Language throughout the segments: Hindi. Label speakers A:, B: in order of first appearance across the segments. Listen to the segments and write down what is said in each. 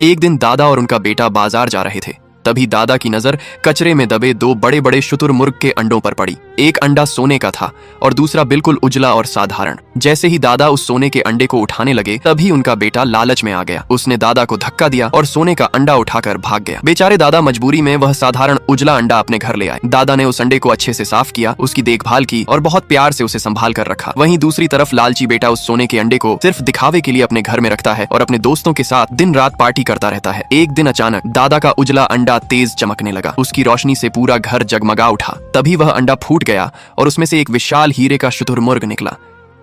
A: एक दिन दादा और उनका बेटा बाजार जा रहे थे। तभी दादा की नजर कचरे में दबे दो बड़े बड़े शुतुरमुर्ग के अंडों पर पड़ी। एक अंडा सोने का था और दूसरा बिल्कुल उजला और साधारण। जैसे ही दादा उस सोने के अंडे को उठाने लगे तभी उनका बेटा लालच में आ गया। उसने दादा को धक्का दिया और सोने का अंडा उठाकर भाग गया। बेचारे दादा मजबूरी में वह साधारण उजला अंडा अपने घर ले आए। दादा ने उस अंडे को अच्छे से साफ किया, उसकी देखभाल की और बहुत प्यार से उसे संभाल कर रखा। वहीं दूसरी तरफ लालची बेटा उस सोने के अंडे को सिर्फ दिखावे के लिए अपने घर में रखता है और अपने दोस्तों के साथ दिन रात पार्टी करता रहता है। एक दिन अचानक दादा का उजला अंडा तेज चमकने लगा। उसकी रोशनी से पूरा घर जगमगा उठा। तभी वह अंडा फूट गया और उसमें से एक विशाल हीरे का शुतुरमुर्ग निकला।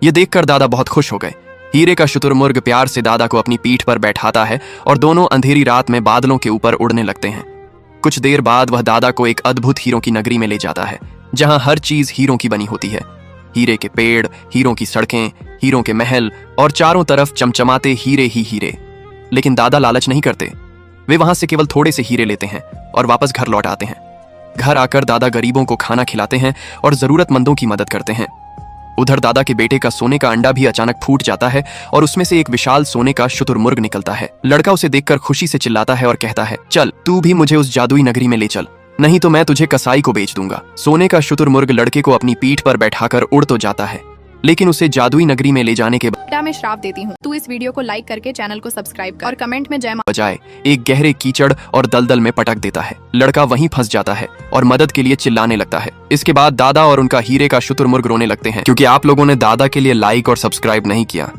A: यह देखकर दादा बहुत खुश हो गए। हीरे का शुतुरमुर्ग प्यार से दादा को अपनी पीठ पर बैठाता है और दोनों अंधेरी रात में बादलों के ऊपर उड़ने लगते हैं। कुछ देर बाद वह दादा को एक अद्भुत हीरों की नगरी में ले जाता है, जहां हर चीज हीरों की बनी होती है। हीरे के पेड़, हीरों की सड़कें, हीरों के महल और चारों तरफ चमचमाते हीरे ही हीरे। लेकिन दादा लालच नहीं करते। वे वहां से केवल थोड़े से हीरे लेते हैं और वापस घर लौट आते हैं। घर आकर दादा गरीबों को खाना खिलाते हैं और जरूरतमंदों की मदद करते हैं। उधर दादा के बेटे का सोने का अंडा भी अचानक फूट जाता है और उसमें से एक विशाल सोने का शुतुरमुर्ग निकलता है। लड़का उसे देखकर खुशी से चिल्लाता है और कहता है, चल तू भी मुझे उस जादुई नगरी में ले चल, नहीं तो मैं तुझे कसाई को बेच दूंगा। सोने का शुतुरमुर्ग लड़के को अपनी पीठ पर बैठाकर उड़ तो जाता है, लेकिन उसे जादुई नगरी में ले जाने के
B: मैं श्राप देती हूँ, तू इस वीडियो को लाइक करके चैनल को सब्सक्राइब कर और कमेंट में जय मां
A: बजाय एक गहरे कीचड़ और दलदल में पटक देता है। लड़का वहीं फंस जाता है और मदद के लिए चिल्लाने लगता है। इसके बाद दादा और उनका हीरे का शुतुरमुर्ग रोने लगते हैं, क्योंकि आप लोगों ने दादा के लिए लाइक और सब्सक्राइब नहीं किया।